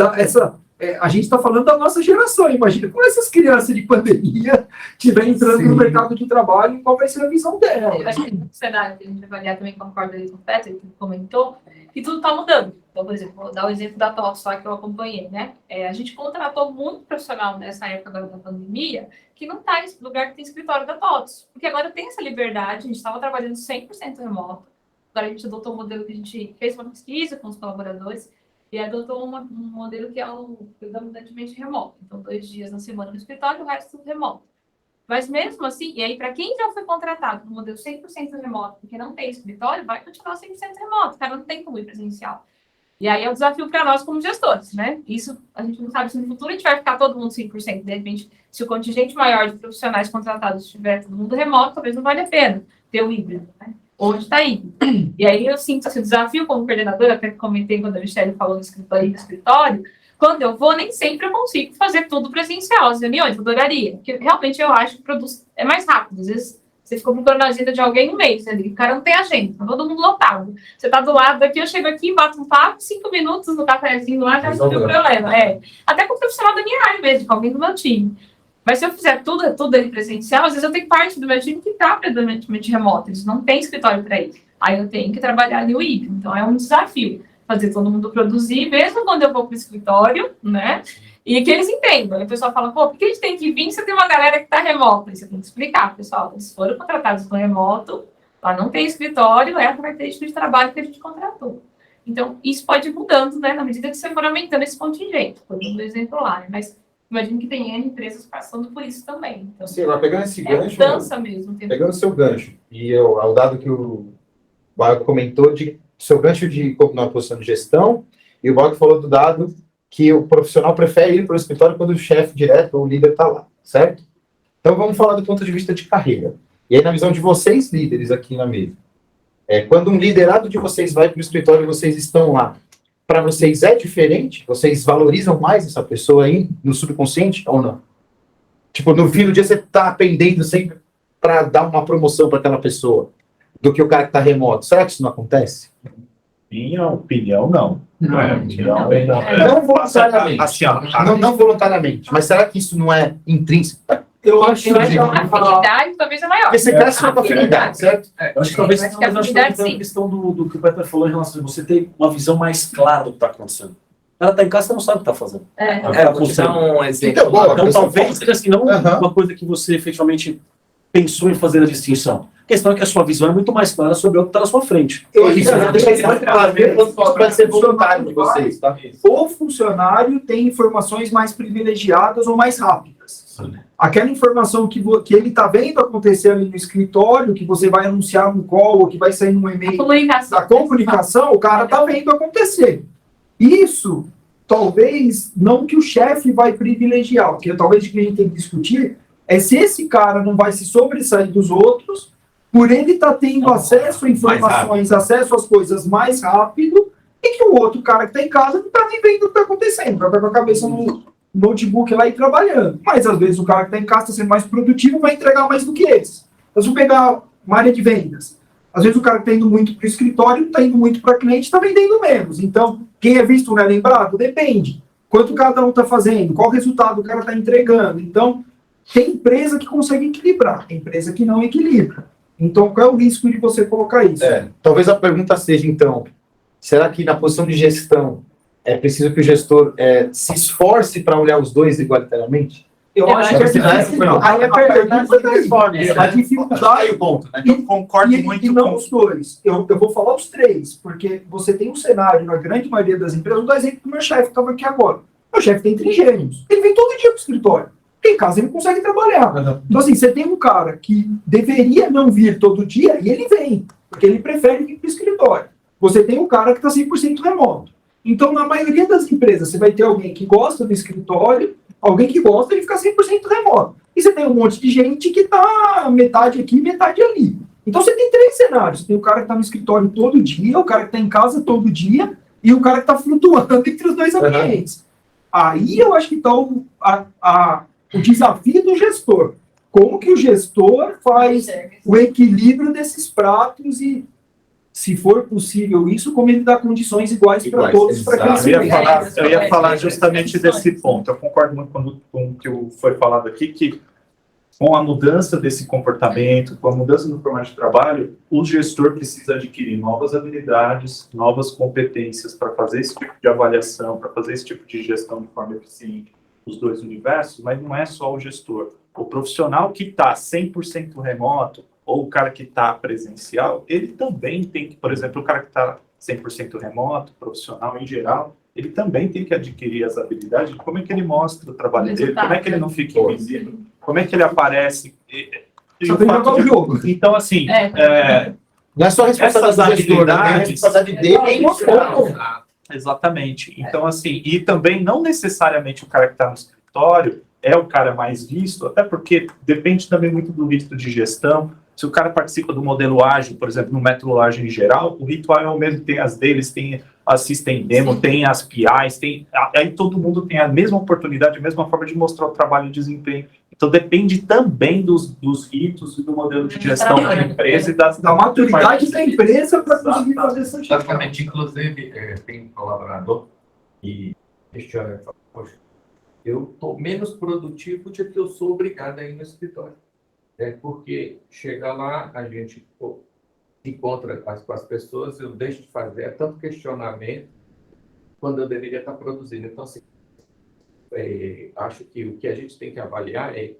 A gente está falando da nossa geração. Imagina como essas crianças de pandemia estiverem entrando no mercado de trabalho, qual vai ser a visão dela. Eu acho que no cenário que a gente vai avaliar também, concordo ali com o Peter, que comentou, que tudo está mudando. Então, por exemplo, vou dar o exemplo da TOTS, só que eu acompanhei, né? A gente contratou muito profissional nessa época da pandemia, que não está em lugar que tem escritório da TOTS. Porque agora tem essa liberdade, a gente estava trabalhando 100% remoto. Agora a gente adotou um modelo que a gente fez uma pesquisa com os colaboradores, e adotou um modelo que é o predominantemente remoto. Então, 2 dias na semana no escritório, o resto tudo remoto. Mas mesmo assim, e aí para quem já foi contratado no modelo 100% remoto, porque não tem escritório, vai continuar 100% remoto, o cara não tem como ir presencial. E aí é um desafio para nós como gestores, né? Isso a gente não sabe se no futuro a gente vai ficar todo mundo 100%. De repente, se o contingente maior de profissionais contratados estiver todo mundo remoto, talvez não valha a pena ter o híbrido, né? Onde está aí. E aí eu sinto esse desafio como coordenadora, até que comentei quando a Michelle falou no escritório, quando eu vou, nem sempre eu consigo fazer tudo presencial, as reuniões, eu adoraria, porque realmente eu acho que o produto é mais rápido, às vezes você ficou procurando a agenda de alguém no mês, ali, o cara não tem agenda, tá todo mundo lotado, você tá do lado daqui, eu chego aqui, bato um papo, 5 minutos no cafezinho lá, já não tem problema, até com o profissional da minha área mesmo, com alguém do meu time. Mas se eu fizer tudo ali presencial, às vezes eu tenho parte do meu time que está predominantemente remoto, eles não têm escritório para isso. Aí eu tenho que trabalhar ali o híbrido. Então é um desafio fazer todo mundo produzir, mesmo quando eu vou para o escritório, né? E que eles entendam. Aí o pessoal fala, pô, por que a gente tem que vir se tem uma galera que está remota? Aí você tem que explicar, pessoal, eles foram contratados com remoto, lá não tem escritório, é a característica de trabalho que a gente contratou. Então, isso pode ir mudando, né? Na medida que você for aumentando esse contingente. Por exemplo lá, né? Mas imagino que tem N empresas passando por isso também. Então, Sim, agora pegando esse gancho. Mudança mesmo. Entendeu? Pegando o seu gancho, e o dado que o Baio comentou de seu gancho de na posição de gestão, e o Baio falou do dado que o profissional prefere ir para o escritório quando o chefe direto ou o líder está lá, certo? Então vamos falar do ponto de vista de carreira. E aí, na visão de vocês, líderes aqui na mesa, quando um liderado de vocês vai para o escritório e vocês estão lá, para vocês é diferente? Vocês valorizam mais essa pessoa aí no subconsciente ou não? Tipo, no fim do dia você está pendendo sempre para dar uma promoção para aquela pessoa do que o cara que está remoto. Será que isso não acontece? Minha opinião, não. Não voluntariamente. Assim, ó, Não voluntariamente. Mas será que isso não é intrínseco? Eu acho que a afinidade talvez é maior. Porque você cresce com a afinidade, certo? Eu acho que talvez Mas que a mas acho que afinidade, tem sim. a questão do que o Peter falou em relação a você ter uma visão mais clara do que está acontecendo. Ela está em casa, você não sabe o que está fazendo. Eu vou te dar um exemplo. Então, boa, Então, talvez seja assim, não Aham. uma coisa que você efetivamente pensou em fazer a distinção. A questão é que a sua visão é muito mais clara sobre o que está na sua frente. Isso, deixa isso muito claro, pode ser voluntário de vocês, tá? O funcionário tem informações mais privilegiadas ou mais rápidas. Aquela informação que ele está vendo acontecer ali no escritório, que você vai anunciar no call, ou que vai sair no e-mail Comunicação. da comunicação, o cara está vendo acontecer. Isso, talvez, não que o chefe vai privilegiar, porque talvez o que a gente tem que discutir é se esse cara não vai se sobressair dos outros, por ele estar tendo acesso a informações, acesso às coisas mais rápido, e que o outro cara que está em casa não está nem vendo o que está acontecendo, vai estar com a cabeça no notebook lá e trabalhando. Mas às vezes o cara que está em casa está sendo mais produtivo, vai entregar mais do que esse. Nós vamos pegar uma área de vendas. Às vezes o cara que está indo muito para o escritório, está indo muito para cliente, está vendendo menos. Então, quem é visto não é lembrado? Depende. Quanto cada um está fazendo, qual resultado o cara está entregando. Então, tem empresa que consegue equilibrar, tem empresa que não equilibra. Então, qual é o risco de você colocar isso? Talvez a pergunta seja, então, será que na posição de gestão é preciso que o gestor se esforce para olhar os dois igualitariamente? Eu acho que é difícil. Aí é a dificuldade. o ponto, né? Eu concordo muito e não com os dois. Eu vou falar os três, porque você tem um cenário, na grande maioria das empresas, vou dar exemplo do meu chefe que estava aqui agora. Meu chefe tem trigêmeos. Ele vem todo dia para o escritório. Porque em casa ele não consegue trabalhar. Então, assim, você tem um cara que deveria não vir todo dia e ele vem, porque ele prefere vir para o escritório. Você tem um cara que está 100% remoto. Então, na maioria das empresas, você vai ter alguém que gosta do escritório, alguém que gosta de ficar 100% remoto. E você tem um monte de gente que está metade aqui, metade ali. Então, você tem três cenários. Você tem o cara que está no escritório todo dia, o cara que está em casa todo dia, e o cara que está flutuando entre os dois ambientes. Aí, eu acho que está o desafio do gestor. Como que o gestor faz o equilíbrio desses pratos e, se for possível isso, como ele dá condições iguais para todos, para que eles Eu ia falar justamente desse ponto. Eu concordo muito com o que foi falado aqui, que com a mudança desse comportamento, com a mudança no formato de trabalho, o gestor precisa adquirir novas habilidades, novas competências para fazer esse tipo de avaliação, para fazer esse tipo de gestão de forma eficiente os dois universos, mas não é só o gestor. O profissional que está 100% remoto, ou o cara que está presencial, ele também tem que, por exemplo, o cara que está 100% remoto, profissional em geral, ele também tem que adquirir as habilidades de como é que ele mostra o trabalho dele, como é que ele não fica invisível, como é que ele aparece. Então, assim, não é só responsabilidade do gestor, né? É responsabilidade dele em mostrar. Exatamente. Então, assim, e também não necessariamente o cara que está no escritório é o cara mais visto, até porque depende também muito do ritmo de gestão. Se o cara participa do modelo ágil, por exemplo, no método ágil em geral, o ritual é o mesmo, tem as deles, tem a System Demo, tem as PIs, aí todo mundo tem a mesma oportunidade, a mesma forma de mostrar o trabalho e desempenho. Então depende também dos ritos e do modelo de gestão da empresa e da maturidade da empresa para conseguir fazer essa gestão. Exatamente. Inclusive, tem um colaborador que questiona, poxa, eu estou menos produtivo do que eu sou obrigado a ir no escritório. Porque chega lá, a gente se encontra com as pessoas, eu deixo de fazer tanto questionamento quando eu deveria estar produzindo. Então, assim, acho que o que a gente tem que avaliar é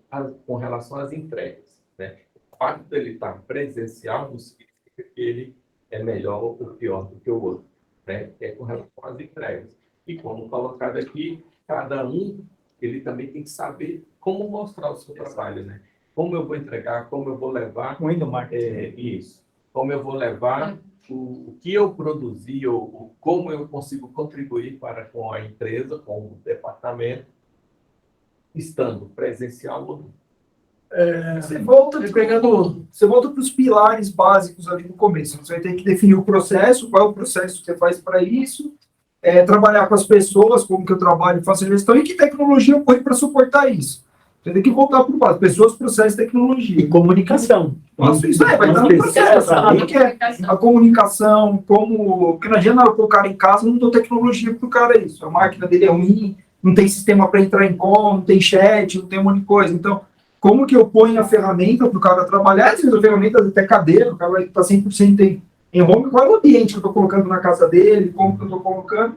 com relação às entregas. Né? O fato dele estar presencial não significa que ele é melhor ou pior do que o outro. Né? É com relação às entregas. E como colocado aqui, cada um ele também tem que saber como mostrar o seu trabalho, né? Como eu vou entregar, como eu vou levar... Muito marketing. Isso. Como eu vou levar o que eu produzi, ou como eu consigo contribuir com a empresa, com o departamento, estando presencial ou não. Você volta para os pilares básicos ali no começo. Você vai ter que definir o processo, qual é o processo que você faz para isso, trabalhar com as pessoas, como que eu trabalho, faço a gestão, e que tecnologia eu ponho para suportar isso. Você tem que voltar para o básico. Pessoas, processo, tecnologia. E comunicação. Isso vai dar um processo. Sabe que é a comunicação, porque não adianta eu pôr o cara em casa, não dou tecnologia para o cara isso. A máquina dele é ruim, não tem sistema para entrar em call, não tem chat, não tem um monte de coisa. Então, como que eu ponho a ferramenta para o cara trabalhar? Às vezes a ferramenta até cadeira, o cara vai estar 100% em home. Qual é o ambiente que eu estou colocando na casa dele? Como que eu estou colocando?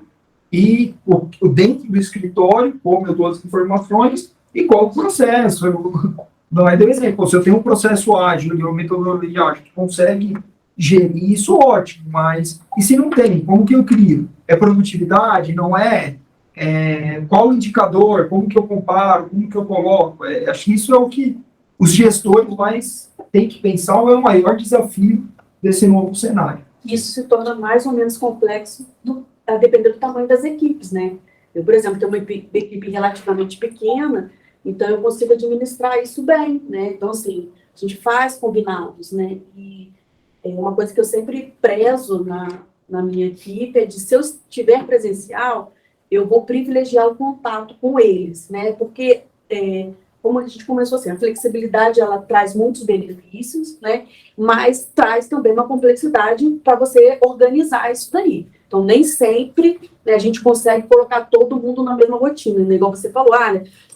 e o dentro do escritório, como eu dou as informações e qual o processo. Não é de exemplo, se eu tenho um processo ágil e uma metodologia ágil que consegue gerir isso, ótimo, mas e se não tem, como que eu crio? É produtividade? Não é? Qual o indicador? Como que eu comparo? Como que eu coloco? Acho que isso é o que os gestores mais têm que pensar, é o maior desafio desse novo cenário. Isso se torna mais ou menos complexo dependendo do tamanho das equipes, né? Eu, por exemplo, tenho uma equipe relativamente pequena, então eu consigo administrar isso bem, né? Então, assim, a gente faz combinados, né? E uma coisa que eu sempre prezo na minha equipe é de, se eu estiver presencial, eu vou privilegiar o contato com eles, né? Porque, como a gente começou assim, a flexibilidade, ela traz muitos benefícios, né? Mas traz também uma complexidade para você organizar isso daí. Então, nem sempre, né, a gente consegue colocar todo mundo na mesma rotina, né? Igual você falou,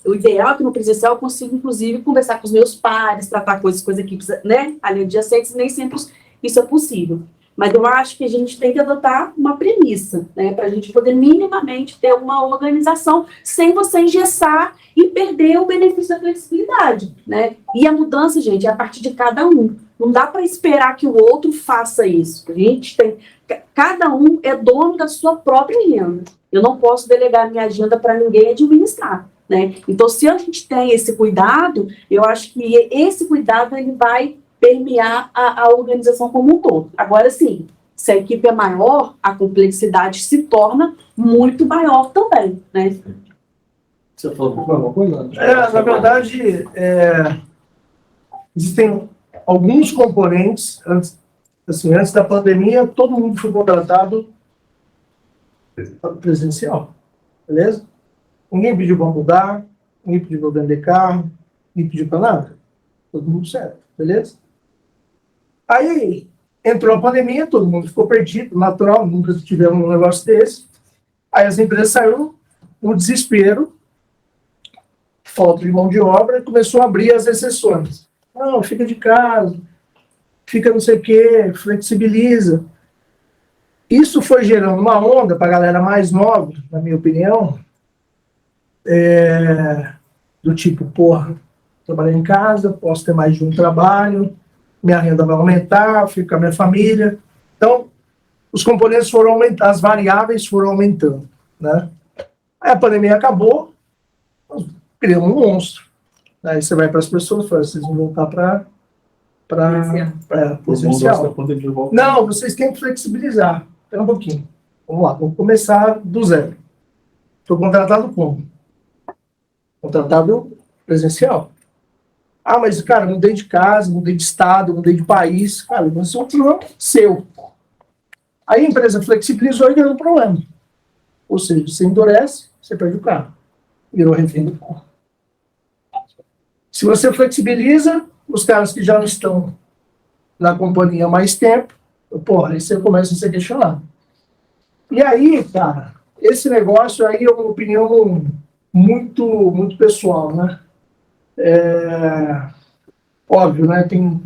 o ideal é que no presencial eu consiga, inclusive, conversar com os meus pares, tratar coisas com as equipes, né, ali adjacentes, nem sempre isso é possível. Mas eu acho que a gente tem que adotar uma premissa, né, para a gente poder minimamente ter uma organização sem você engessar e perder o benefício da flexibilidade, né? E a mudança, gente, é a partir de cada um. Não dá para esperar que o outro faça isso. A gente tem... Cada um é dono da sua própria agenda. Eu não posso delegar minha agenda para ninguém administrar, né? Então, se a gente tem esse cuidado, eu acho que esse cuidado ele vai permear a organização como um todo. Agora, sim, se a equipe é maior, a complexidade se torna muito maior também, né? Você falou alguma coisa? Na verdade, existem alguns componentes, antes da pandemia, todo mundo foi contratado presencial, beleza? Ninguém pediu para mudar, ninguém pediu para vender carro, ninguém pediu para nada. Todo mundo certo, beleza? Aí, entrou a pandemia, todo mundo ficou perdido, natural, nunca tivemos um negócio desse. Aí as empresas saíram no desespero, falta de mão de obra, e começou a abrir as exceções. Não, fica de casa, fica não sei o quê, flexibiliza. Isso foi gerando uma onda para a galera mais nova, na minha opinião, do tipo, porra, trabalhar em casa, posso ter mais de um trabalho, minha renda vai aumentar, fico com a minha família. Então, os componentes foram aumentando, as variáveis foram aumentando, né? Aí a pandemia acabou, criamos um monstro. Aí você vai para as pessoas e fala, vocês vão voltar para presencial. Não, vocês têm que flexibilizar. Espera um pouquinho. Vamos lá, vamos começar do zero. Estou contratado como? Contratado presencial. Mas, cara, mudei de casa, mudei de estado, mudei de país. Cara, isso é um problema seu. Aí a empresa flexibilizou e ganhou um problema. Ou seja, você endurece, você perde o carro. Virou refém do carro. Se você flexibiliza, os caras que já não estão na companhia há mais tempo, aí você começa a ser questionado. E aí, cara, esse negócio aí é uma opinião muito, muito pessoal, né? Óbvio, né? Tem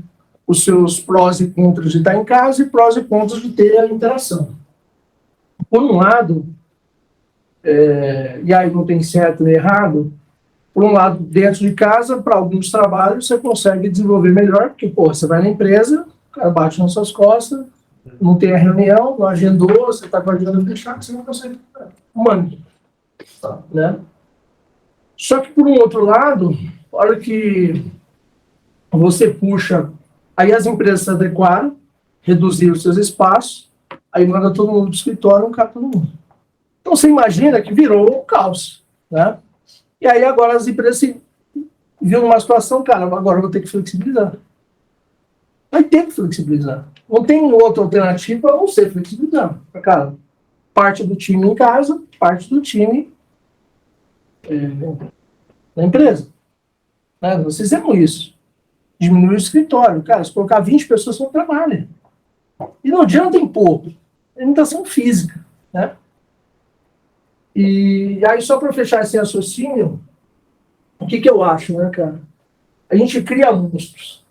os seus prós e contras de estar em casa e prós e contras de ter a interação. Por um lado, e aí não tem certo nem errado, por um lado, dentro de casa, para alguns trabalhos, você consegue desenvolver melhor, porque, você vai na empresa, o cara bate nas suas costas, não tem a reunião, não agendou, você está com a agenda fechada, você não consegue mano, né? Só que, por um outro lado, a hora que você puxa, aí as empresas se adequaram, reduziram seus espaços, aí manda todo mundo para o escritório, cai todo mundo. Então, você imagina que virou um caos, né? E aí agora as empresas viram uma situação, cara, agora eu vou ter que flexibilizar. Vai ter que flexibilizar. Não tem outra alternativa a não ser flexibilizar. Cara, parte do time em casa, parte do time na empresa. Né? Nós fizemos isso. Diminuir o escritório. Cara, se colocar 20 pessoas, não trabalha. E não adianta impor. Limitação física. Né? E aí, só para fechar esse raciocínio, o que eu acho, né, cara? A gente cria monstros.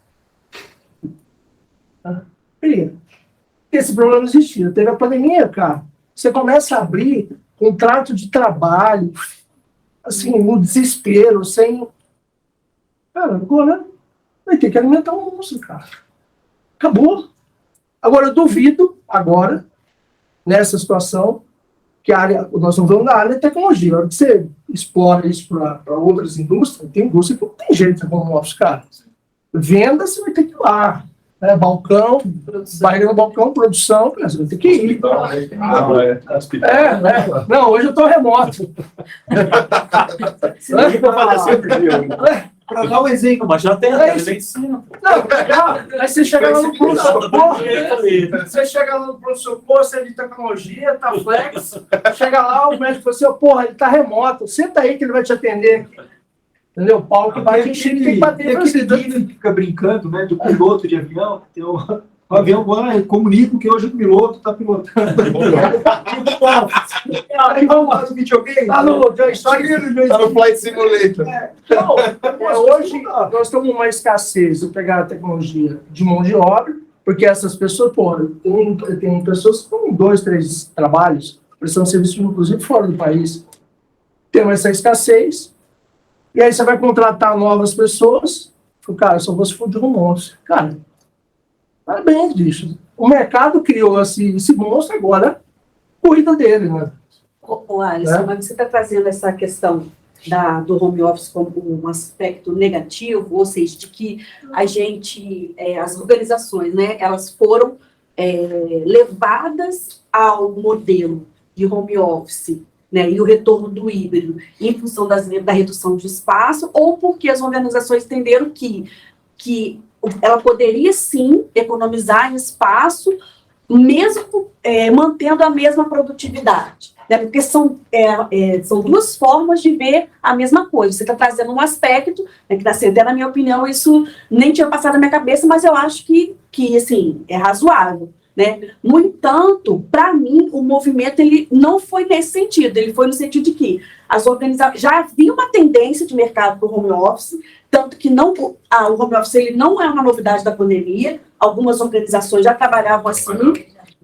Tá? Cria. Esse problema existia. Teve a pandemia, cara. Você começa a abrir, contrato de trabalho, assim, no desespero, sem... Cara, agora vai ter que alimentar o monstro, cara. Acabou. Agora, eu duvido, agora, nessa situação, que a área, nós estamos falando da área de tecnologia. A hora que você explora isso para outras indústrias, tem indústria que não tem jeito de home office, cara. Venda, você vai ter que ir lá. Né? Balcão, barriga no balcão, produção, você vai ter que ir. Né? Não, hoje eu estou remoto. Para dar um exemplo, Mas já tem a telemedicina. Não, aí você chega lá no pronto-socorro, você chega lá no pronto-socorro, você é de tecnologia, tá flex, chega lá, o médico fala assim, porra, ele tá remoto, senta aí que ele vai te atender. Entendeu? O Paulo que bate em Chile tem que bater tem pra aquele cima. vídeo que fica brincando, né, do piloto de avião, tem o avião vai, comunica que hoje o piloto está pilotando. Aí vamos lá no videogame. Tá no Joystick. Tá no Flight Simulator. Então, hoje nós temos uma escassez de pegar a tecnologia de mão de obra, porque essas pessoas, tem pessoas que têm 2, 3 trabalhos, prestando serviço, inclusive, fora do país. Temos essa escassez, e aí você vai contratar novas pessoas, cara, só vou se for de home office. Cara, parabéns, bicho. O mercado criou esse monstro, agora cuida dele, né? Ô, Alisson, mas você está trazendo essa questão do home office como um aspecto negativo, ou seja, de que a gente, as organizações, né, elas foram levadas ao modelo de home office, né, e o retorno do híbrido em função da redução de espaço, ou porque as organizações entenderam que ela poderia sim economizar em espaço, mesmo mantendo a mesma produtividade. Né? Porque são duas formas de ver a mesma coisa. Você está trazendo um aspecto, né, que até na minha opinião, isso nem tinha passado na minha cabeça, mas eu acho que assim, é razoável. Né? No entanto, para mim, o movimento ele não foi nesse sentido, ele foi no sentido de que as organizações já havia uma tendência de mercado para o home office, tanto que o home office ele não é uma novidade da pandemia, algumas organizações já trabalhavam assim,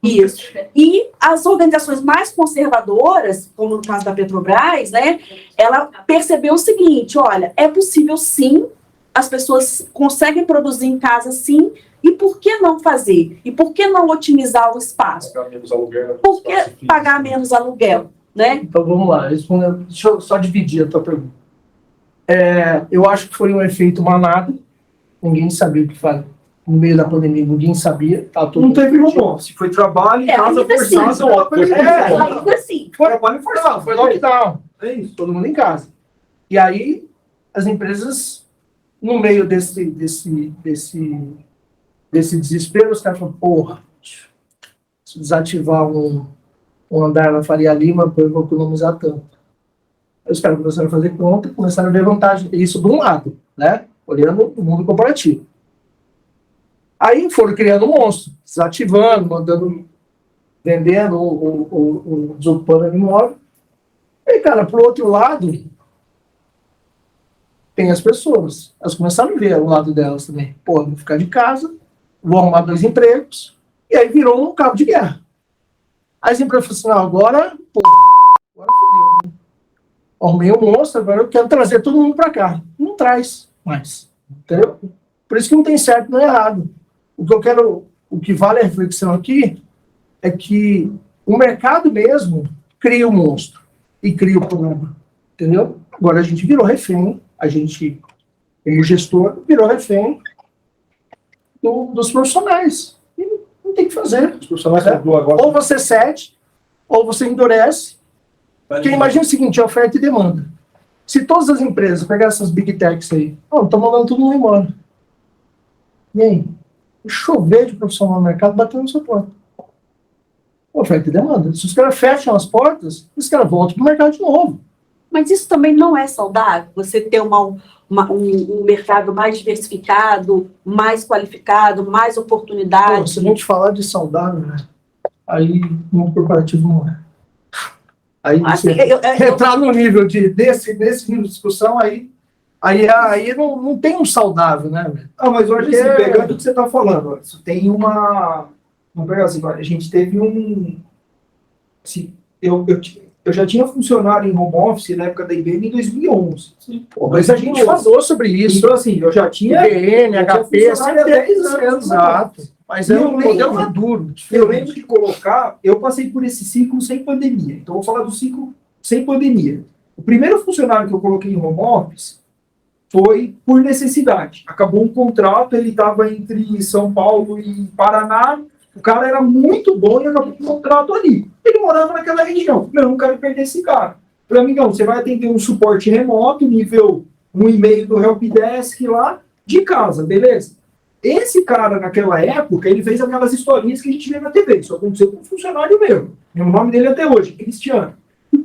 isso. E as organizações mais conservadoras, como no caso da Petrobras, né, ela percebeu o seguinte, olha, é possível sim, as pessoas conseguem produzir em casa sim, e por que não fazer? E por que não otimizar o espaço? Pagar menos aluguel. Por que pagar menos aluguel? Né? Então vamos lá, deixa eu só dividir a tua pergunta. Eu acho que foi um efeito manada, ninguém sabia o que fazer. No meio da pandemia, ninguém sabia. Tá tudo Não teve home office, foi trabalho em casa forçado. Ainda assim. Foi trabalho forçado, foi lockdown. É isso, todo mundo em casa. E aí, as empresas, no meio desse desespero, os caras falaram, porra, se desativar um andar na Faria Lima, eu vou economizar tanto. Aí os caras começaram a fazer conta, começaram a ver vantagem. Isso de um lado, né? Olhando o mundo corporativo. Aí foram criando um monstro, desativando, vendendo, desocupando o imóvel. E, cara, pro outro lado, tem as pessoas. Elas começaram a ver o lado delas também. Pô, vou ficar de casa, vou arrumar 2 empregos, e aí virou um cabo de guerra. Aí as empresas falaram assim, agora fodeu. Arrumei um monstro, agora eu quero trazer todo mundo para cá. Não traz mais, entendeu? Por isso que não tem certo nem errado. O que vale a reflexão aqui é que o mercado mesmo cria o monstro e cria o problema, entendeu? Agora a gente virou refém, como gestor, virou refém dos profissionais. E não tem o que fazer. Os profissionais agora. Ou você cede, ou você endurece. Porque imagina o seguinte, oferta e demanda. Se todas as empresas pegarem essas big techs aí, estão mandando todo mundo embora. E aí? Chover de profissional no mercado batendo na sua porta. Oferta e demanda. Se os caras fecham as portas, os caras voltam para o mercado de novo. Mas isso também não é saudável? Você ter um mercado mais diversificado, mais qualificado, mais oportunidades. Se a gente falar de saudável, né? Aí no corporativo não é. Aí você entrar no nível desse nível de discussão, aí não tem um saudável, né? Mas hoje, assim, pegando o que você está falando, isso tem uma... Vamos pegar assim, a gente teve eu já tinha funcionário em home office na época da IBM em 2011. Mas a gente falou sobre isso. Então, assim, eu já tinha... IBM, HP, funcionário há 10 anos. exato. Mas E é eu um modelo lembro- maduro. Eu lembro de colocar, eu passei por esse ciclo sem pandemia. Então, eu vou falar do ciclo sem pandemia. O primeiro funcionário que eu coloquei em home office foi por necessidade. Acabou um contrato, ele estava entre São Paulo e Paraná, o cara era muito bom e acabou com um contrato ali. Ele morava naquela região. Eu não quero perder esse cara. Falei, amigão, você vai atender um suporte remoto, nível 1,5 do Helpdesk lá, de casa, beleza? Esse cara, naquela época, ele fez aquelas historinhas que a gente vê na TV. Isso aconteceu com um funcionário meu. E o nome dele até hoje, Cristiano.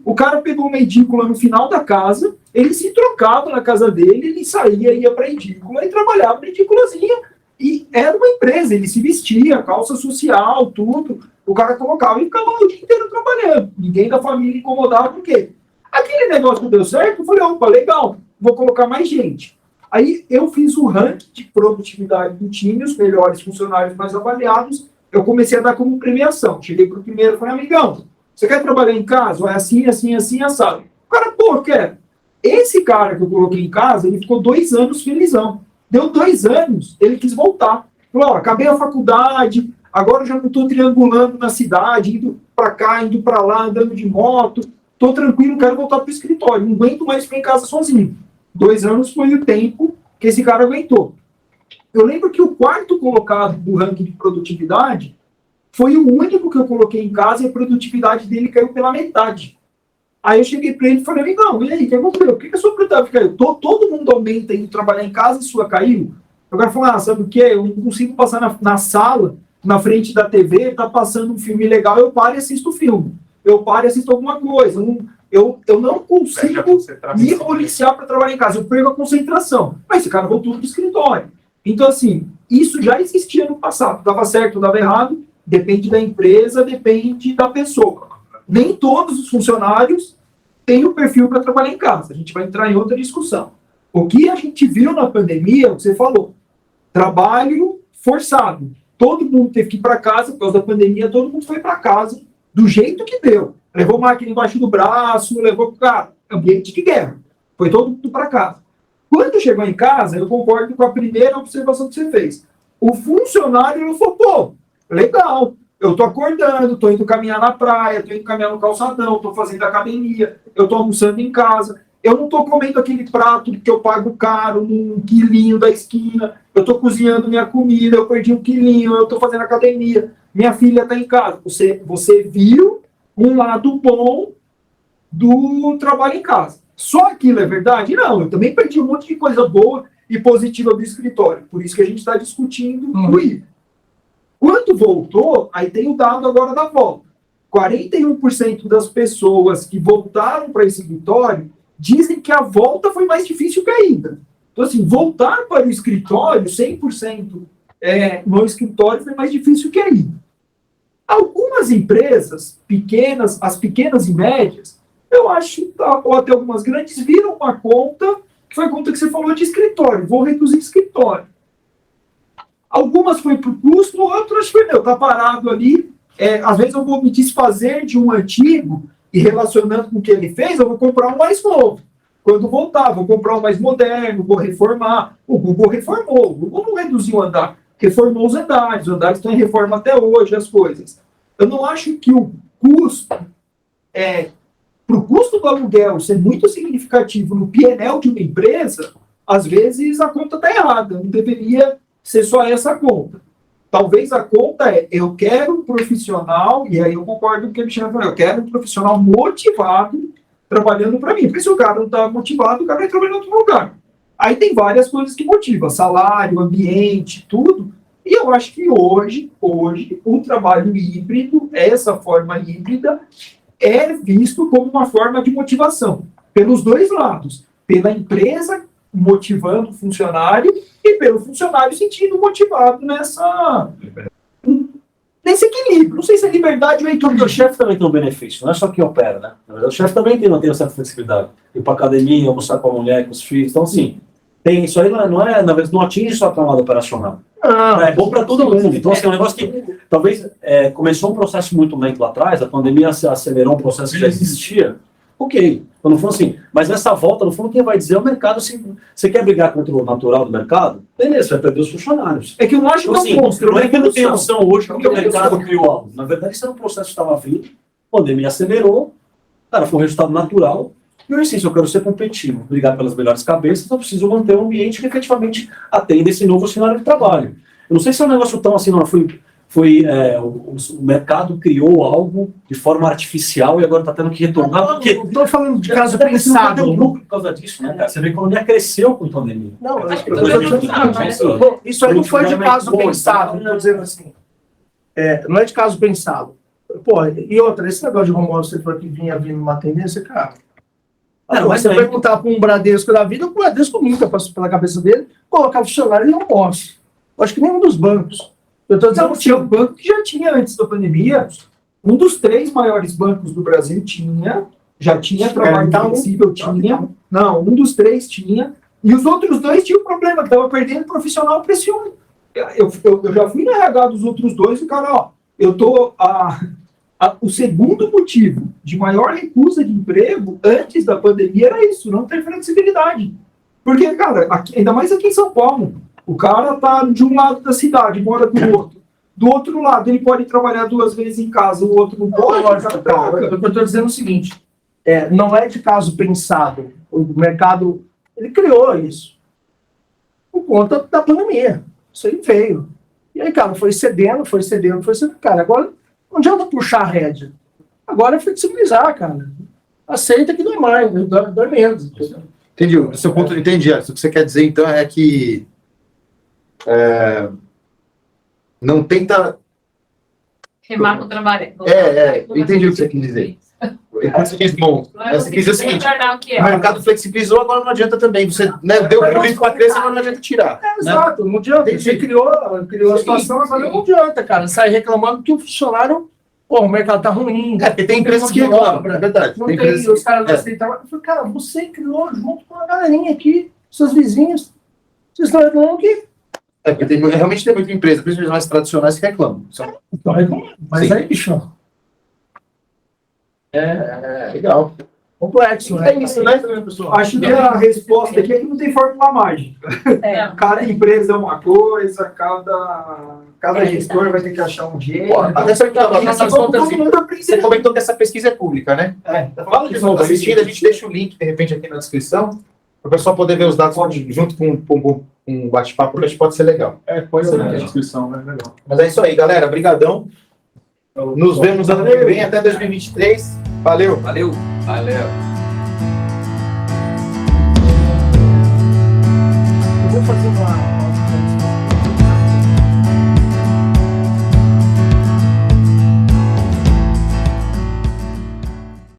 O cara pegou uma edícula no final da casa, ele se trocava na casa dele, ele saía, ia para a edícula e trabalhava na edículazinha. E era uma empresa, ele se vestia, calça social, tudo. O cara colocava e ficava o dia inteiro trabalhando. Ninguém da família incomodava, por quê? Aquele negócio não deu certo, eu falei, opa, legal, vou colocar mais gente. Aí eu fiz o ranking de produtividade do time, os melhores funcionários mais avaliados, eu comecei a dar como premiação. Cheguei para o primeiro e falei, amigão, você quer trabalhar em casa? É assim, assim, assim, assado. O cara, pô, quero. Esse cara que eu coloquei em casa, ele ficou 2 anos felizão. Deu 2 anos, ele quis voltar. Falou, ó, acabei a faculdade, agora eu já não estou triangulando na cidade, indo para cá, indo para lá, andando de moto, estou tranquilo, quero voltar para o escritório, não aguento mais ficar em casa sozinho. 2 anos foi o tempo que esse cara aguentou. Eu lembro que o quarto colocado do ranking de produtividade foi o único que eu coloquei em casa e a produtividade dele caiu pela metade. Aí eu cheguei para ele e falei, amigão, e aí, o que aconteceu? Por que a sua produtividade caiu? Todo mundo aumenta indo trabalhar em casa e a sua caiu? O cara falou, sabe o quê? Eu não consigo passar na sala, na frente da TV, tá passando um filme legal, eu paro e assisto o filme. Eu paro e assisto alguma coisa. Eu não consigo me policiar para trabalhar em casa. Eu perco a concentração. Mas esse cara voltou para o escritório. Então, assim, isso já existia no passado. Dava certo, dava errado. Depende da empresa, depende da pessoa. Nem todos os funcionários têm o perfil para trabalhar em casa. A gente vai entrar em outra discussão. O que a gente viu na pandemia, você falou, trabalho forçado. Todo mundo teve que ir para casa, por causa da pandemia, todo mundo foi para casa do jeito que deu. Levou máquina embaixo do braço, levou para o cara. Ambiente de guerra. Foi todo mundo para casa. Quando chegou em casa, eu concordo com a primeira observação que você fez. O funcionário, ele falou, pô, legal, eu tô acordando, tô indo caminhar na praia, tô indo caminhar no calçadão, tô fazendo academia, eu tô almoçando em casa, eu não tô comendo aquele prato que eu pago caro num quilinho da esquina, eu tô cozinhando minha comida, eu perdi 1 quilinho, eu tô fazendo academia, minha filha tá em casa. Você viu um lado bom do trabalho em casa. Só aquilo é verdade? Não, eu também perdi um monte de coisa boa e positiva do escritório. Por isso que a gente está discutindo o híbrido. Quando voltou, aí tem o dado agora da volta. 41% das pessoas que voltaram para esse escritório dizem que a volta foi mais difícil que a ida. Então, assim, voltar para o escritório, 100% no escritório, foi mais difícil que a ida. Algumas empresas pequenas, as pequenas e médias, eu acho, ou até algumas grandes, viram uma conta, que foi a conta que você falou de escritório, vou reduzir escritório. Algumas foi para o custo, outras foi, tá parado ali, às vezes eu vou me desfazer de um antigo, e relacionando com o que ele fez, eu vou comprar um mais novo. Quando voltar, vou comprar um mais moderno, vou reformar. O Google reformou, o Google não reduziu o andar, reformou os andares estão em reforma até hoje, as coisas. Eu não acho que o custo, para o custo do aluguel ser muito significativo no PNL de uma empresa, às vezes a conta está errada, não deveria ser só essa conta. Talvez a conta eu quero um profissional, e aí eu concordo com o que a Michelle falou, eu quero um profissional motivado trabalhando para mim, porque se o cara não está motivado, o cara vai trabalhar em outro lugar. Aí tem várias coisas que motivam, salário, ambiente, tudo, e eu acho que hoje o trabalho híbrido, essa forma híbrida, é visto como uma forma de motivação, pelos dois lados, pela empresa motivando o funcionário e pelo funcionário sentindo motivado nesse equilíbrio. Não sei se é liberdade ou é Porque o chefe também tem um benefício, não é só quem opera, né? Na verdade, o chefe também tem uma certa flexibilidade. Ir para academia, almoçar com a mulher, com os filhos. Então, assim, tem isso aí, não é, na verdade, não atinge só a camada operacional. É bom para todo mundo. Então, assim, é um negócio que talvez começou um processo muito lento lá atrás, a pandemia acelerou um processo que já existia. Ok, então não foi assim. Mas nessa volta, no fundo, quem vai dizer é o mercado. Assim, você quer brigar contra o natural do mercado? Beleza, você vai perder os funcionários. É que eu não acho Então, que é assim, um monstro, não é que não tem opção hoje porque o Não tem mercado opção. criou algo. Na verdade, isso era um processo que estava vindo, a pandemia acelerou, cara, foi um resultado natural. E eu insisto, eu quero ser competitivo, brigar pelas melhores cabeças, eu preciso manter um ambiente que efetivamente atenda esse novo cenário de trabalho. Eu não sei se é um negócio tão assim, não, o mercado criou algo de forma artificial e agora está tendo que retornar, porque... Não estou falando de caso Até porque você não vai ter pensado. um lucro por causa disso, né, cara? Você vê que a economia cresceu com a pandemia. Não, Acho que eu tudo tô é dizendo pensado, que- né? Bom, isso aí não foi de caso Bom, pensado, estou dizendo assim. Não é de caso pensado. Pô, e outra, esse negócio de home office que vinha vindo uma tendência, cara. Mas você perguntar para um Bradesco da vida, o Bradesco nunca passou pela cabeça dele colocar funcionário em home office. Eu acho que nenhum dos bancos. Eu estou dizendo Não, tinha um banco que já tinha antes da pandemia. Um dos 3 maiores bancos do Brasil já tinha trabalho flexível, tinha. Não, um dos 3 tinha. E os outros 2 tinham problema, que estava perdendo profissional para esse um. Eu já fui na RH dos outros 2 e o cara, ó, eu tô. O segundo motivo de maior recusa de emprego antes da pandemia era isso, não ter flexibilidade. Porque, cara, ainda mais aqui em São Paulo, o cara tá de um lado da cidade, mora do outro. Do outro lado, ele pode trabalhar 2 vezes em casa, o outro não pode. Lógico, cara. Eu estou dizendo o seguinte, não é de caso pensado. O mercado, ele criou isso por conta da pandemia. Isso aí veio. E aí, cara, foi cedendo. Cara, agora não adianta puxar a rédea. Agora é flexibilizar, cara. Aceita que dói mais, dói menos. Entendeu? Entendi. O seu ponto, entendi. O que você quer dizer, então, é que não tenta... Remar com o trabalho. Entendi o que você quis dizer. Você quis dizer o seguinte, o mercado flexibilizou, agora não adianta também. Você deu o livro para crescer, agora não adianta tirar. Exato, não adianta. Você criou a situação, agora não adianta, cara. Sai reclamando que o funcionário, o mercado tá ruim. Porque tem empresas que reclamam, é verdade. Não tem, os caras não aceitam. Eu falei, cara, você criou junto com a galerinha aqui, seus vizinhos. Vocês estão reclamando que... Porque realmente tem muita empresa, principalmente mais tradicionais, que reclamam. Estão reclamando. Mas aí, bicho, Legal. complexo, né? É isso, né, pessoal? Acho que a resposta aqui é que não tem fórmula mágica. Cada empresa é uma coisa, cada gestor vai ter que achar um jeito. Até Você você comentou que essa pesquisa é pública, né? Fala de novo, assistindo, a gente deixa o link, de repente, aqui na descrição, para o pessoal poder ver os dados junto com um bate-papo, porque acho que pode ser legal. Pode ser na descrição, né? Legal. Mas é isso aí, galera. Brigadão. Nos vemos ano que vem, até 2023. Valeu! Valeu.